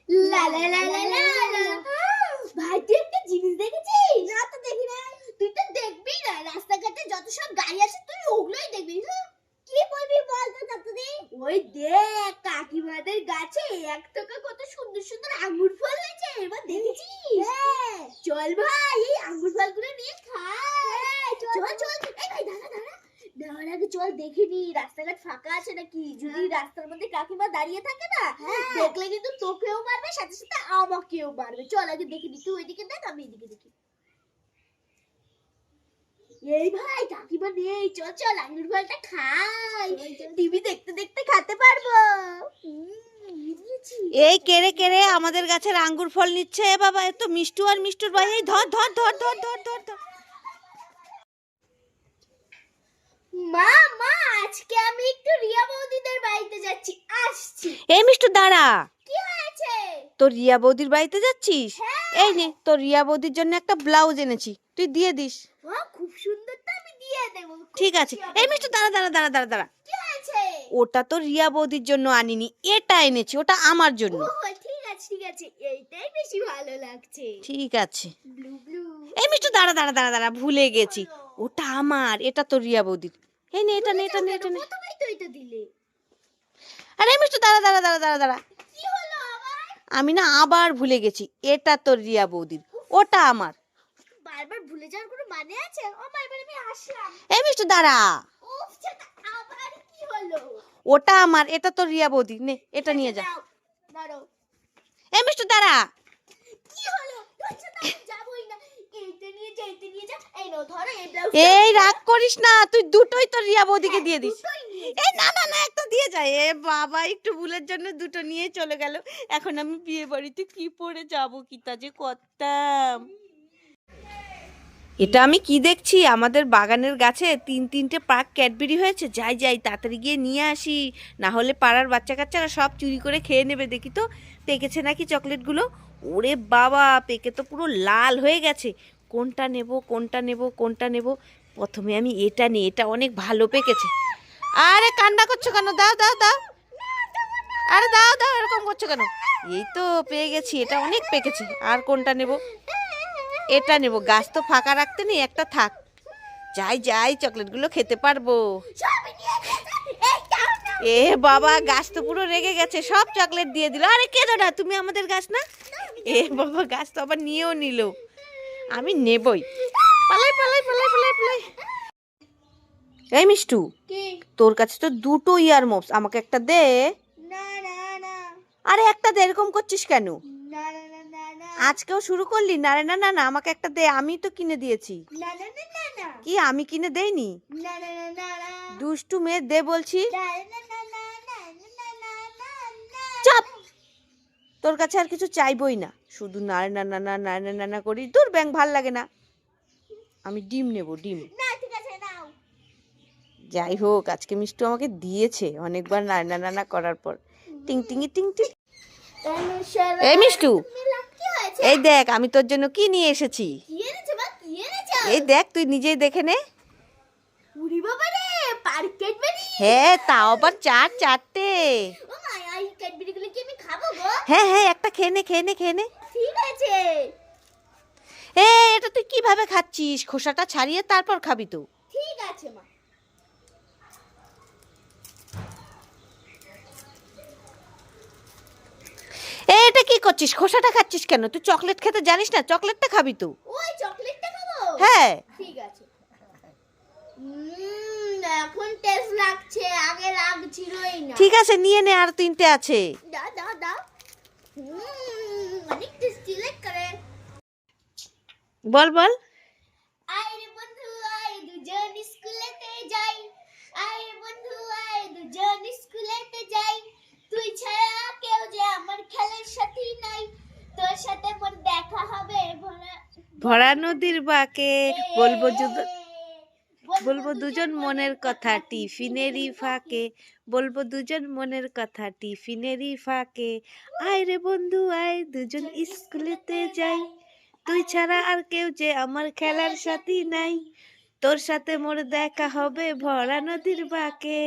লা লা লা লা লা লা। ভাই তুই একটা জিনিস দেখেছিস? না তো দেখি না। তুই তো দেখবি না, রাস্তাঘাটে যত সব গাড়ি আছে তুই ওগুলোই দেখবি। কি বলবি বল তো তাতুদি? ওই দেখ কাকিমাদের গাছে এক টাকা কত সুন্দর সুন্দর আঙ্গুর ফল হয়েছে, এবার দেখেছিস? হ্যাঁ চল ভাই এই আঙ্গুর ফলগুলো নিয়ে খাই। চল চল এই ভাই দাঁড়া দাঁড়া, দেওয়ার আগে চল দেখে নি রাস্তাঘাট ফাঁকা আছে নাকি। যদি রাস্তার মধ্যে কাকিমা দাঁড়িয়ে থাকে না, দেখলে কিন্তু তোকেও মারবে সাথে সাথে আমাকেও মারবে। চল আগে দেখে নি, তুই ওইদিকে দেখ আমি এদিকে দেখি। এই ভাই কাকিমা নেই, চল চল আঙ্গুর ফলটা খাই, টিভি দেখতে দেখতে খেতে পারবো। এই কেড়ে কেড়ে আমাদের গাছের আঙ্গুর ফল নিচ্ছে। বাবা এত মিষ্টু আর মিষ্টুর ভাই, এই ধর ধর ধর ধর ধর ধর ধর। মা মা আজকে আমি একটু রিয়া বৌদিদের বাড়িতে যাচ্ছি, আসছি। এই মিষ্টু দাঁড়া, কি হয়েছে? তোর রিয়া বৌদির বাড়িতে যাচ্ছিস? এই নে তোর রিয়া বৌদির জন্য একটা ব্লাউজ এনেছি, তুই দিয়ে দিস। খুব সুন্দর তো, আমি দিয়ে দেব। ঠিক আছে। এই মিষ্টু দাঁড়া দাঁড়া দাঁড়া দাঁড়া দাঁড়া, কি হয়েছে? ওটা তো রিয়া বৌদির জন্য আনিনি, এটা এনেছি, ওটা আমার জন্য। ঠিক আছে ঠিক আছে, এইটাই বেশি ভালো লাগছে। ঠিক আছে। Blue blue. এই মিষ্টু দাঁড়া দাঁড়া দাঁড়া দাঁড়া, ভুলে গেছি, ওটা আমার, এটা তো রিয়া বৌদির। এই নে এটা নে এটা নে এটা নে। প্রথমেই তো এটা দিলে। আরে মিষ্টু দাঁড়া দাঁড়া দাঁড়া দাঁড়া দাঁড়া, কি হলো আবার? আমি না আবার ভুলে গেছি, এটা তো রিয়া বৌদির, ওটা আমার। বারবার ভুলে যাওয়ার কোনো মানে আছে? ও মা এবার আমি আসলাম। এই মিষ্টু দাঁড়া, উফ সেটা আবার কি হলো? ওটা আমার, এটা তো রিয়া বৌদি, নে এটা নিয়ে যা। দাঁড়াও। এই মিষ্টু দাঁড়া। কি হলো? আচ্ছা আমি যাবই না। এইটা নিয়ে যা, এইটা নিয়ে যা। এই নাও ধরো এই ব্লাউজ। এই রাগ করিস না, তুই দুটোই তো রিয়া বৌদিকে দিয়ে দিস। দুটোই নিয়ে এই না না না, একটা দিয়ে যায়। এ বাবা, একটু ভুলের জন্য দুটো নিয়ে চলে গেল। এখন আমি বিয়ে বাড়িতে কি পরে যাব, কি তা যে করতাম। এটা আমি কি দেখছি, আমাদের বাগানের গাছে তিনটে পাক ক্যাডবেরি হয়েছে। যাই যাই তাড়াতাড়ি গিয়ে নিয়ে আসি, না হলে পাড়ার বাচ্চা কাচ্চারা সব চুরি করে খেয়ে নেবে। দেখি তো পেকেছে নাকি চকলেটগুলো। ওরে বাবা, পেকে তো পুরো লাল হয়ে গেছে। কোনটা নেব কোনটা নেব কোনটা নেব? প্রথমে আমি এটা নিই, এটা অনেক ভালো পেকেছে। আরে কান্না করছো কেন? দাও দাও দাও, আরে দাও দাও, এরকম করছো কেন? এই তো পেয়ে গেছি, এটা অনেক পেকেছে। আর কোনটা নেব? এটা নেব, গাছ তো ফাঁকা রাখতে নেই, একটা থাক। যাই যাই চকলেটগুলো খেতে পারবো। এ বাবা, গাছ তো পুরো রেগে গেছে, সব চকলেট দিয়ে দিল। আরে কেঁদো না, তুমি আমাদের গাছ না। এ বাবা, গাছ তো আবার নিয়েও নিল। আমি নেবই, পালাই পালাই পালাই পালাই পালাই। এই মিষ্টু, তোর কাছে তো দুটো ইয়ার মোপস, আমাকে একটা দে। না না না। আরে একটা দে, এরকম করছিস কেন? না না না না না। আজকেও শুরু করলি? না রে না না না, আমাকে একটা দে, আমি তো কিনে দিয়েছি। না না না না না। কি আমি কিনে দেইনি? না না না না না। দুষ্টু মেয়ে, দে বলছি। না না না না না না না না না। চাপ, তোর কাছে আর কিছু চাইবই না, শুধু না না না না না না না না করি। দূর ব্যাং, ভাল লাগে না। আমি ডিম নেব, ডিম। না ঠিক আছে নাও। যাই হোক, আজকে মিষ্টু আমাকে দিয়েছে অনেকবার না না না না করার পর। টিং টিং টিং টিং। এই মিষ্টু, কি হয়েছে? এই দেখ আমি তোর জন্য কি নিয়ে এসেছি। কি এনেছে মা? কি এনেছে? এই দেখ, তুই নিজেই দেখে নে। উড়ি বাবা রে, পার্ক ক্যাডবেরি। হ্যাঁ, তাও আবার চারটে। ও মা, এই ক্যাডবেরি গুলো কি আমি খাবো গো? হ্যাঁ হ্যাঁ, একটা খেয়ে নে খেয়ে নে খেয়ে নে। ঠিক আছে। এটা তুই কিভাবে খাচ্ছিস? খোসাটা ছাড়িয়ে তারপর খাবি তো। ঠিক আছে মা। এটা কি করছিস? খোসাটা খাচ্ছিস কেন? তুই চকলেট খেতে জানিস না? চকলেটটা খাবি তো। ওই চকলেটটা খাবো? হ্যাঁ। ঠিক আছে। এখন টেস্ট লাগছে, আগে লাগছিলই না। ঠিক আছে, নিয়ে নে, আর তিনটে আছে। দা দা দা। অনেক টেস্টি লাগে। বল বল। আয় রে বন্ধু আয়, দুজন স্কুলেতে যাই। আয় রে বন্ধু আয়, দুজন স্কুলেতে যাই। তুই ছাড়া কেউ যে আমার খেলার সাথী নাই। তোর সাথে মোর দেখা হবে ভরা নদীর বাঁকে, বলবো দুজন মনের কথা টিফিনেরই ফাঁকে। বলবো দুজন মনের কথা টিফিনেরই ফাঁকে। আয় রে বন্ধু আয়, দুজন স্কুলেতে যাই। তুই ছাড়া আর কেউ যে আমার খেলার সাথী নাই। তোর সাথে মোর দেখা হবে ভরা নদীর বাঁকে।